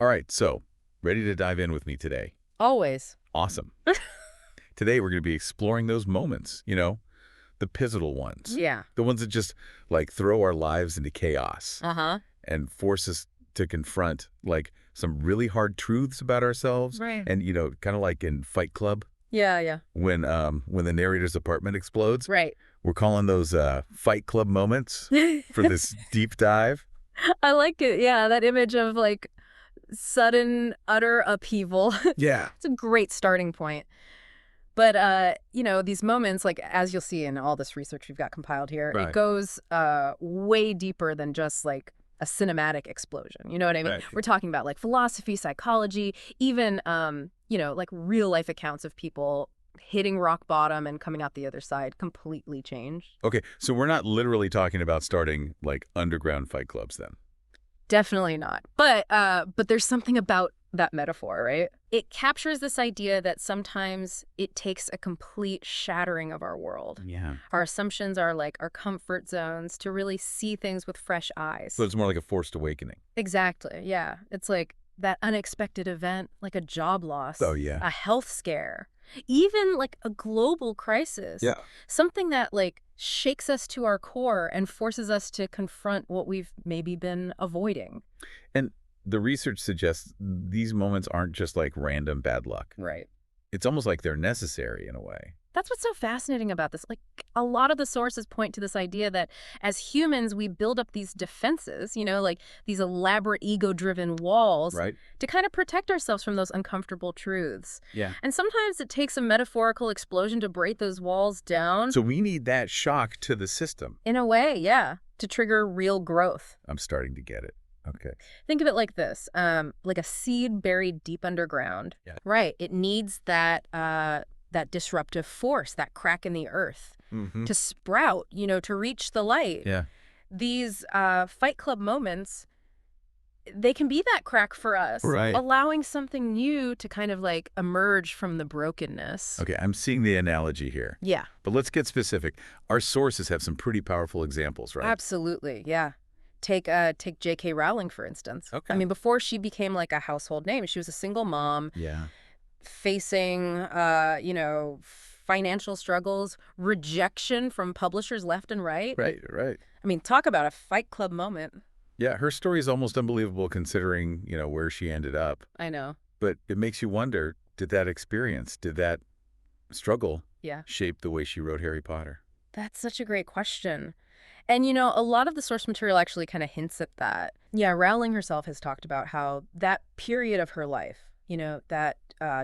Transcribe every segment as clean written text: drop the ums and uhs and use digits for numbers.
All right, so ready to dive in with me today? Always. Awesome. Today we're going to be exploring those moments, the pivotal ones, Yeah. the ones that just like throw our lives into chaos Uh-huh. and force us to confront like some really hard truths about ourselves. Right. And kind of like in Fight Club Yeah, yeah. when the narrator's apartment explodes, Right. we're calling those Fight Club moments for this deep dive. I like it. Yeah, that image of like sudden utter upheaval. Yeah. It's a great starting point. But these moments, like as you'll see in all this research we've got compiled here, it Right. goes way deeper than just like a cinematic explosion. You know what I mean? Right. We're talking about like philosophy, psychology, even like real life accounts of people hitting rock bottom and coming out the other side completely changed. Okay, so we're not literally talking about starting like underground fight clubs then. Definitely not. But there's something about that metaphor, right? It captures this idea that sometimes it takes a complete shattering of our world. Yeah. Our assumptions are like our comfort zones to really see things with fresh eyes. So it's more like a forced awakening. Exactly. Yeah. It's like that unexpected event, like a job loss, Oh, yeah. a health scare, even like a global crisis. Yeah. Something that like shakes us to our core and forces us to confront what we've maybe been avoiding. And the research suggests these moments aren't just like random bad luck. Right. It's almost like they're necessary in a way. That's what's so fascinating about this. Like, a lot of the sources point to this idea that as humans, we build up these defenses, like these elaborate ego-driven walls Right? to kind of protect ourselves from those uncomfortable truths. Yeah. And sometimes it takes a metaphorical explosion to break those walls down. So we need that shock to the system. In a way, yeah, to trigger real growth. I'm starting to get it. Okay. Think of it like this, like a seed buried deep underground. Yeah. Right. It needs that disruptive force, that crack in the earth Mm-hmm. to sprout, to reach the light. Yeah. These Fight Club moments, they can be that crack for us, Right. allowing something new to kind of like emerge from the brokenness. Okay, I'm seeing the analogy here. Yeah, But let's get specific. Our sources have some pretty powerful examples, right? absolutely. Yeah. Take J.K. Rowling, for instance. Okay. I mean, before she became like a household name, she was a single mom Yeah. facing, financial struggles, rejection from publishers left and right. Right, right. I mean, talk about a Fight Club moment. Yeah, her story is almost unbelievable considering, where she ended up. I know. But it makes you wonder, did that struggle Yeah. shape the way she wrote Harry Potter? That's such a great question. And, a lot of the source material actually kind of hints at that. Yeah, Rowling herself has talked about how that period of her life, that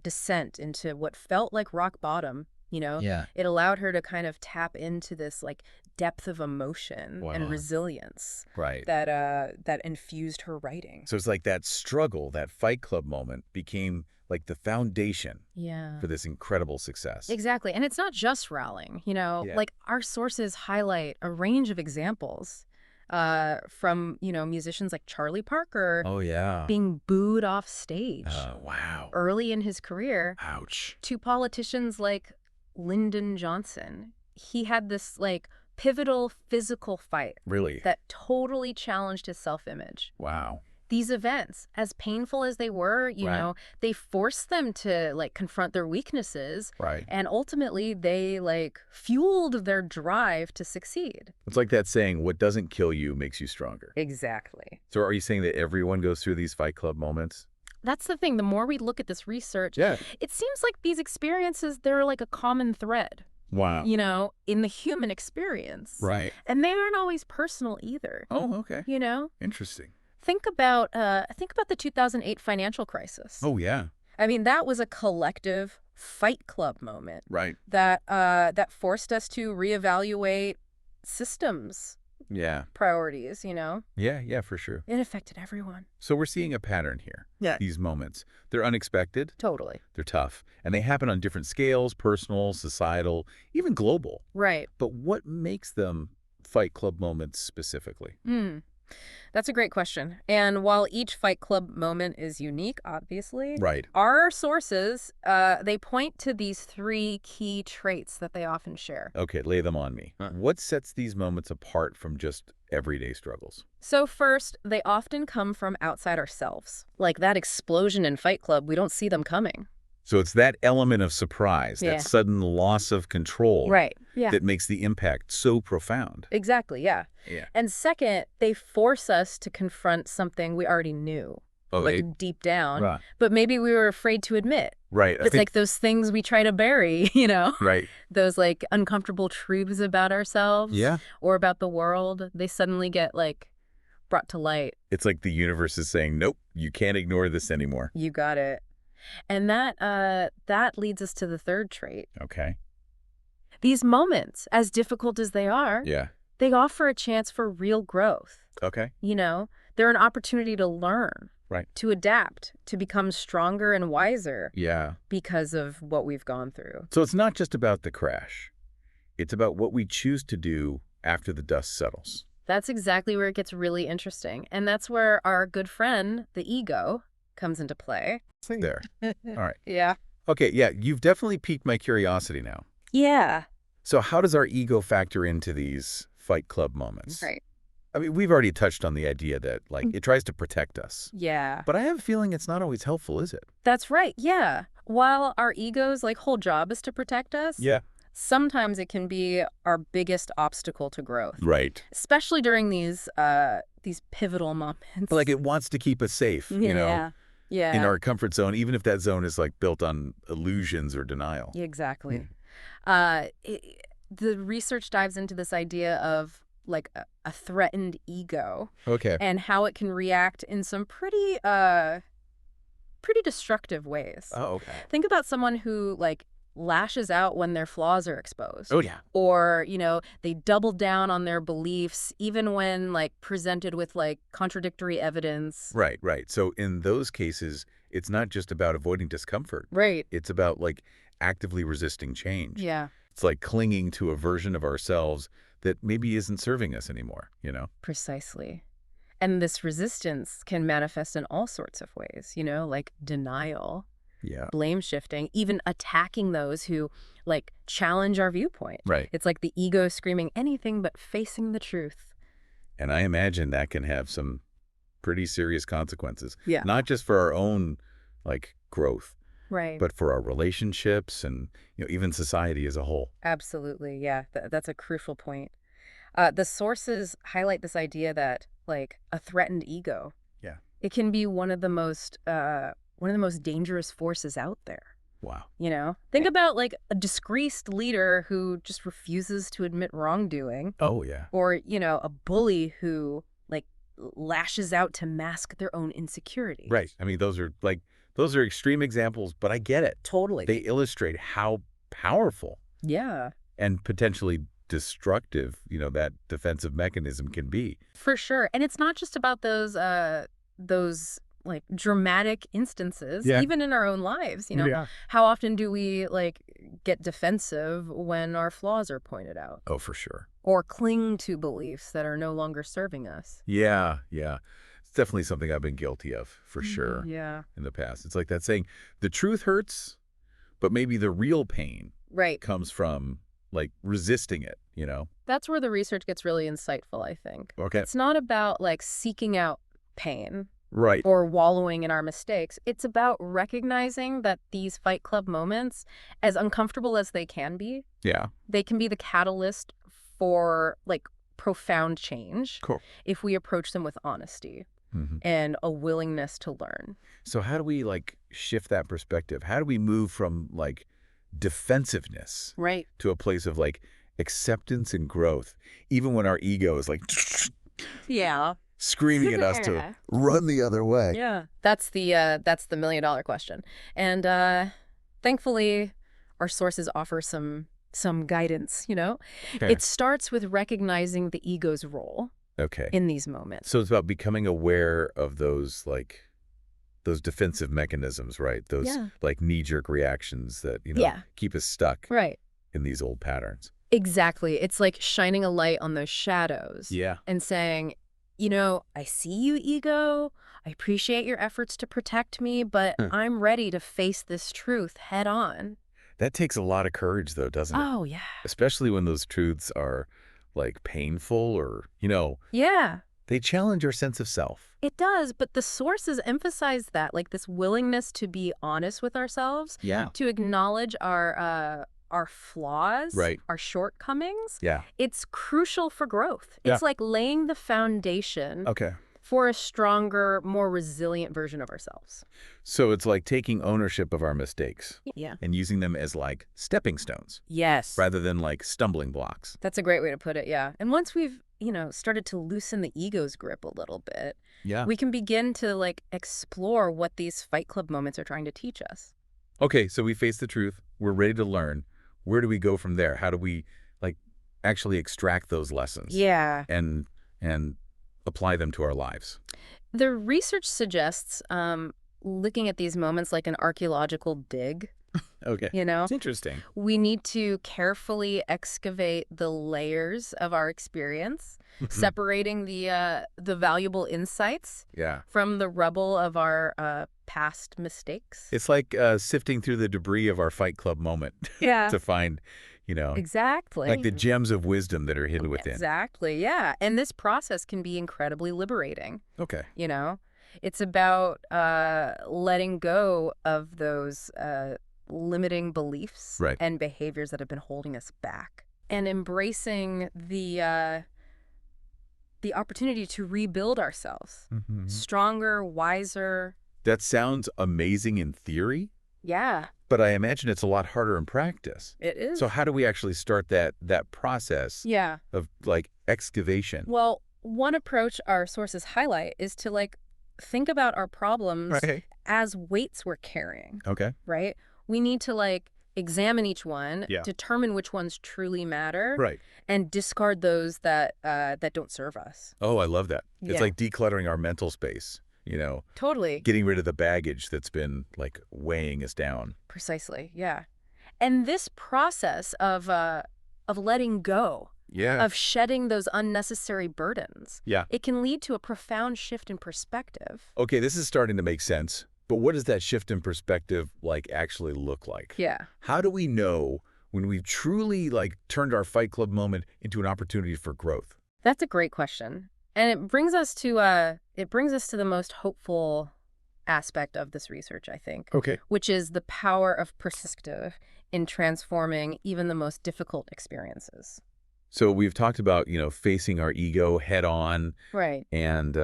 descent into what felt like rock bottom, Yeah. it allowed her to kind of tap into this like depth of emotion Wow. and resilience Right. that infused her writing. So it's like that struggle, that Fight Club moment became like the foundation Yeah. for this incredible success. Exactly. And it's not just Rowling, Yeah. like our sources highlight a range of examples from, musicians like Charlie Parker Oh, yeah. being booed off stage Wow. early in his career, Ouch. to politicians like Lyndon Johnson. He had this like pivotal physical fight Really? that totally challenged his self-image. Wow. These events, as painful as they were, Right. they forced them to like confront their weaknesses, Right. and ultimately they like fueled their drive to succeed. It's like that saying, what doesn't kill you makes you stronger. Exactly. So are you saying that everyone goes through these Fight Club moments? That's the thing. The more we look at this research, Yeah. it seems like these experiences, they're like a common thread, Wow. in the human experience. Right. And they aren't always personal either. Oh, okay. Interesting. Think about the 2008 financial crisis. Oh, yeah. I mean, that was a collective Fight Club moment Right. that forced us to reevaluate systems Yeah. priorities, Yeah, for sure. It affected everyone. So we're seeing a pattern here. Yeah. These moments. They're unexpected. Totally. They're tough. And they happen on different scales, personal, societal, even global. Right. But what makes them Fight Club moments specifically? That's a great question. And while each Fight Club moment is unique, obviously, Right. our sources, they point to these three key traits that they often share. Okay, lay them on me. What sets these moments apart from just everyday struggles? So first, they often come from outside ourselves. Like that explosion in Fight Club, we don't see them coming. So it's that element of surprise, that Yeah. sudden loss of control Right. Yeah. that makes the impact so profound. Exactly, yeah. Yeah. And second, they force us to confront something we already knew, Oh, like deep down, right. but maybe we were afraid to admit. Right. I It's think, like those things we try to bury, right. those like uncomfortable truths about ourselves Yeah. or about the world. They suddenly get like brought to light. It's like the universe is saying, nope, you can't ignore this anymore. You got it. And that leads us to the third trait. Okay. These moments, as difficult as they are, Yeah. they offer a chance for real growth. Okay. They're an opportunity to learn, Right. to adapt, to become stronger and wiser Yeah. because of what we've gone through. So it's not just about the crash. It's about what we choose to do after the dust settles. That's exactly where it gets really interesting. And that's where our good friend, the ego, comes into play. There. All right. Yeah. Okay, yeah, you've definitely piqued my curiosity now. Yeah. So how does our ego factor into these Fight Club moments? Right. I mean, we've already touched on the idea that, like, it tries to protect us. Yeah. But I have a feeling it's not always helpful, is it? That's right. Yeah. While our ego's like whole job is to protect us, Yeah. sometimes it can be our biggest obstacle to growth, Right. especially during these pivotal moments. Like, it wants to keep us safe, Yeah. in our comfort zone, even if that zone is, like, built on illusions or denial. Exactly. The research dives into this idea of like a threatened ego Okay. and how it can react in some pretty destructive ways. Oh, okay. Think about someone who like lashes out when their flaws are exposed. Oh, yeah. Or, they double down on their beliefs even when like presented with like contradictory evidence. Right, right. So in those cases, it's not just about avoiding discomfort. Right. It's about, like, actively resisting change. Yeah, It's like clinging to a version of ourselves that maybe isn't serving us anymore, precisely. And this resistance can manifest in all sorts of ways, like denial, Yeah. blame shifting, even attacking those who like challenge our viewpoint. Right. It's like the ego screaming anything but facing the truth. And I imagine that can have some pretty serious consequences. Yeah. Not just for our own, like, growth, Right. but for our relationships and, even society as a whole. Absolutely. Yeah. That's a crucial point. The sources highlight this idea that like a threatened ego. Yeah. It can be one of the most dangerous forces out there. Wow. Think about like a disgraced leader who just refuses to admit wrongdoing, Oh, yeah. or, a bully who like lashes out to mask their own insecurity. Right. I mean, those are extreme examples, but I get it. Totally. They illustrate how powerful Yeah, and potentially destructive, that defensive mechanism can be. for sure. And it's not just about those like dramatic instances, Yeah. even in our own lives, Yeah. How often do we like get defensive when our flaws are pointed out Oh, for sure. or cling to beliefs that are no longer serving us? Yeah, yeah. It's definitely something I've been guilty of, for sure, Yeah. in the past. It's like that saying, the truth hurts, but maybe the real pain Right. comes from, like, resisting it, That's where the research gets really insightful, I think. Okay. It's not about like seeking out pain Right. or wallowing in our mistakes. It's about recognizing that these Fight Club moments, as uncomfortable as they can be, Yeah. they can be the catalyst for like profound change Cool. if we approach them with honesty Hmm. and a willingness to learn. So how do we, like, shift that perspective? How do we move from, like, defensiveness Right. to a place of, like, acceptance and growth, even when our ego is, like, Yeah. screaming at us to run the other way? Yeah. That's the million-dollar question. And thankfully our sources offer some guidance, Okay. It starts with recognizing the ego's role Okay. in these moments. So it's about becoming aware of those, like, those defensive mechanisms, right? Those, Yeah. like, knee-jerk reactions that, Yeah. keep us stuck Right. in these old patterns. Exactly. It's like shining a light on those shadows Yeah. and saying, I see you, ego. I appreciate your efforts to protect me, but Huh. I'm ready to face this truth head on. That takes a lot of courage, though, doesn't it? Oh, yeah. Especially when those truths are, like, painful or, Yeah, they challenge our sense of self. it does. But the sources emphasize that, like this willingness to be honest with ourselves, Yeah. to acknowledge our flaws, Right. our shortcomings. Yeah. It's crucial for growth. Yeah. It's like laying the foundation Okay. for a stronger, more resilient version of ourselves. So it's like taking ownership of our mistakes Yeah. and using them as, like, stepping stones Yes. rather than, like, stumbling blocks. That's a great way to put it, yeah. And once we've, started to loosen the ego's grip a little bit, Yeah. we can begin to, like, explore what these Fight Club moments are trying to teach us. Okay, so we face the truth. We're ready to learn. Where do we go from there? How do we, like, actually extract those lessons Yeah. and apply them to our lives? The research suggests looking at these moments like an archaeological dig, Okay. you know? It's interesting. We need to carefully excavate the layers of our experience, separating the valuable insights Yeah. from the rubble of our past mistakes. It's like sifting through the debris of our Fight Club moment Yeah. to find, Exactly. like the gems of wisdom that are hidden within. Exactly, yeah. And this process can be incredibly liberating, Okay. It's about letting go of those limiting beliefs Right. and behaviors that have been holding us back, and embracing the opportunity to rebuild ourselves, stronger, wiser. That sounds amazing in theory, Yeah, but I imagine it's a lot harder in practice. it is. So how do we actually start that process Yeah. of, like, excavation? Well, one approach our sources highlight is to, like, think about our problems Right. as weights we're carrying, Okay. right? We need to, like, examine each one, Yeah. determine which ones truly matter, Right. and discard those that don't serve us. Oh, I love that. It's Yeah. like decluttering our mental space, Totally. getting rid of the baggage that's been, like, weighing us down. Precisely, yeah. And this process of letting go, Yeah. of shedding those unnecessary burdens, Yeah. it can lead to a profound shift in perspective. Okay, this is starting to make sense. But what does that shift in perspective, like, actually look like? Yeah. How do we know when we've truly, like, turned our Fight Club moment into an opportunity for growth? That's a great question. And it brings us to the most hopeful aspect of this research, I think, Okay. which is the power of perspective in transforming even the most difficult experiences. So we've talked about, facing our ego head on Right. and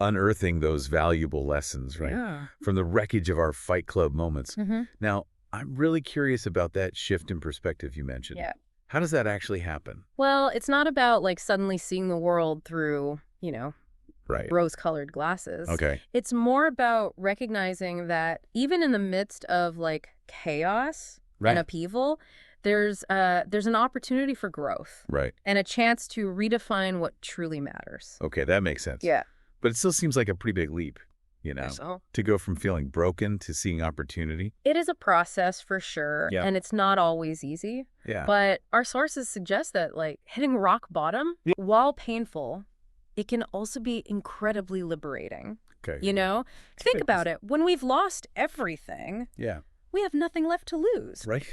unearthing those valuable lessons, right? Yeah. From the wreckage of our Fight Club moments. Mm-hmm. Now, I'm really curious about that shift in perspective you mentioned. Yeah. How does that actually happen? Well, it's not about, like, suddenly seeing the world through, Right. rose-colored glasses. Okay. It's more about recognizing that even in the midst of, like, chaos Right. and upheaval, there's an opportunity for growth Right. and a chance to redefine what truly matters. Okay, that makes sense. Yeah. But it still seems like a pretty big leap, So to go from feeling broken to seeing opportunity. it is a process for sure, Yeah. and it's not always easy. Yeah. But our sources suggest that, like, hitting rock bottom, while painful, it can also be incredibly liberating. Okay. Think Goodness. about it. When we've lost everything, Yeah. we have nothing left to lose. Right.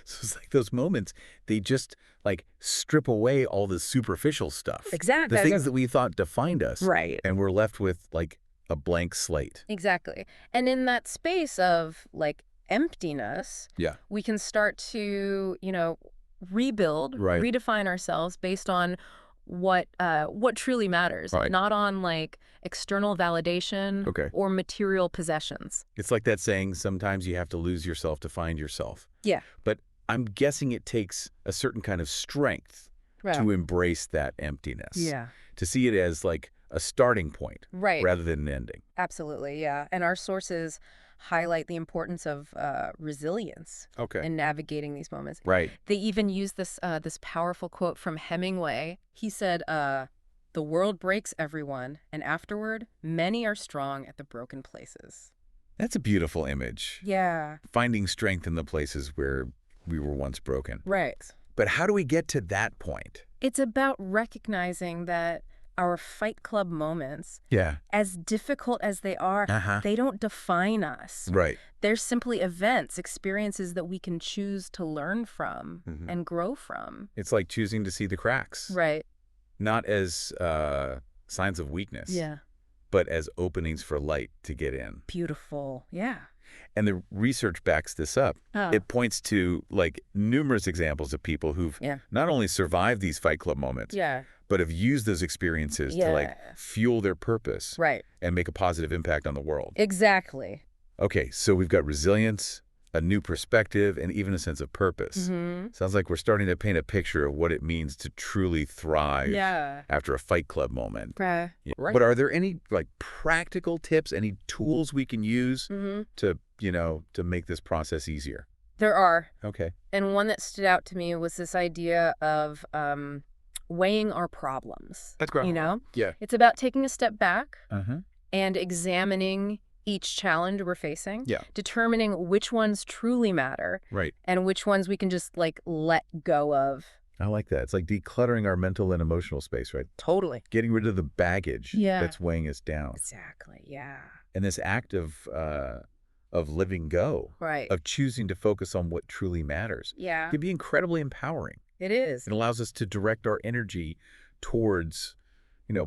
So it's like those moments, they just, like, strip away all the superficial stuff. Exactly. The things that we thought defined us. Right. And we're left with, like, a blank slate. Exactly. And in that space of, like, emptiness, Yeah. we can start to, rebuild, Right. redefine ourselves based on what truly matters, Right. not on, like, external validation Okay. or material possessions. It's like that saying, sometimes you have to lose yourself to find yourself. Yeah. But I'm guessing it takes a certain kind of strength to embrace that emptiness. Yeah. To see it as, like, a starting point Right. rather than an ending. Absolutely, yeah. And our sources highlight the importance of resilience Okay. in navigating these moments. Right. They even use this powerful quote from Hemingway. He said, "The world breaks everyone, and afterward, many are strong at the broken places." That's a beautiful image. Yeah. Finding strength in the places where we were once broken. Right. But how do we get to that point? It's about recognizing that our Fight Club moments, Yeah. as difficult as they are, they don't define us. Right. They're simply events, experiences that we can choose to learn from and grow from. It's like choosing to see the cracks. Right. Not as signs of weakness. Yeah. But as openings for light to get in. Beautiful. Yeah. And the research backs this up. It points to like numerous examples of people who've not only survived these Fight Club moments, but have used those experiences to like fuel their purpose and make a positive impact on the world. Exactly. Okay, so we've got resilience, a new perspective, and even a sense of purpose. Sounds like we're starting to paint a picture of what it means to truly thrive after a Fight Club moment. Right. But are there any like practical tips, any tools we can use to, to make this process easier? There are. Okay. And one that stood out to me was this idea of weighing our problems. That's great. Yeah. It's about taking a step back and examining each challenge we're facing, determining which ones truly matter, and which ones we can just like let go of. I like that. It's like decluttering our mental and emotional space, right? Totally. Getting rid of the baggage that's weighing us down. Exactly. Yeah. And this act of letting go, of choosing to focus on what truly matters, can be incredibly empowering. It is. It allows us to direct our energy towards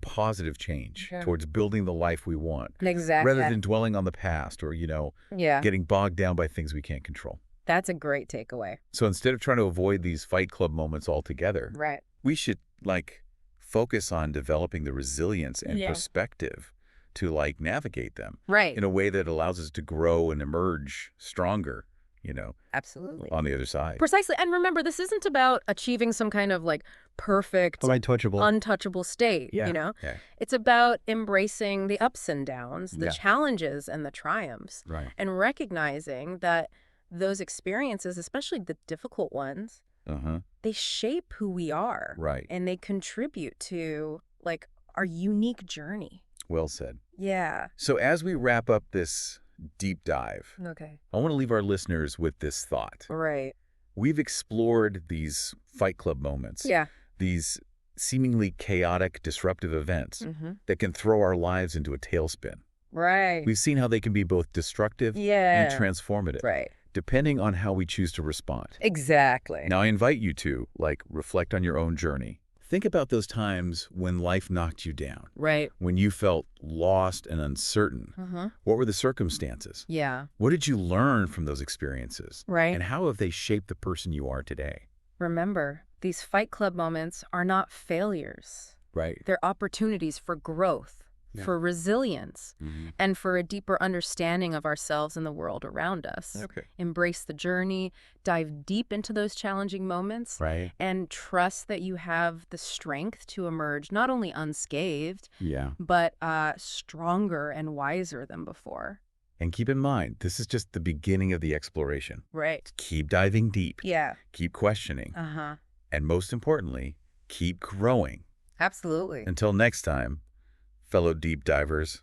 positive change, towards building the life we want. Exactly. Rather than dwelling on the past or, getting bogged down by things we can't control. That's a great takeaway. So instead of trying to avoid these Fight Club moments altogether, we should focus on developing the resilience and perspective to navigate them in a way that allows us to grow and emerge stronger. Absolutely. On the other side. Precisely. And remember, this isn't about achieving some kind of perfect, untouchable state, It's about embracing the ups and downs, the challenges and the triumphs, and recognizing that those experiences, especially the difficult ones, they shape who we are. And they contribute to our unique journey. Well said. Yeah. So as we wrap up this deep dive, I want to leave our listeners with this thought. We've explored these Fight Club moments, these seemingly chaotic, disruptive events that can throw our lives into a tailspin. We've seen how they can be both destructive and transformative, depending on how we choose to respond. Exactly. Now, I invite you to reflect on your own journey. Think about those times when life knocked you down. When you felt lost and uncertain. What were the circumstances? What did you learn from those experiences? And how have they shaped the person you are today? Remember, these Fight Club moments are not failures. They're opportunities for growth, for resilience, and for a deeper understanding of ourselves and the world around us. Embrace the journey, dive deep into those challenging moments, and trust that you have the strength to emerge not only unscathed, but stronger and wiser than before. And keep in mind, this is just the beginning of the exploration. Keep diving deep. Keep questioning. And most importantly, keep growing. Absolutely. Until next time, fellow deep divers.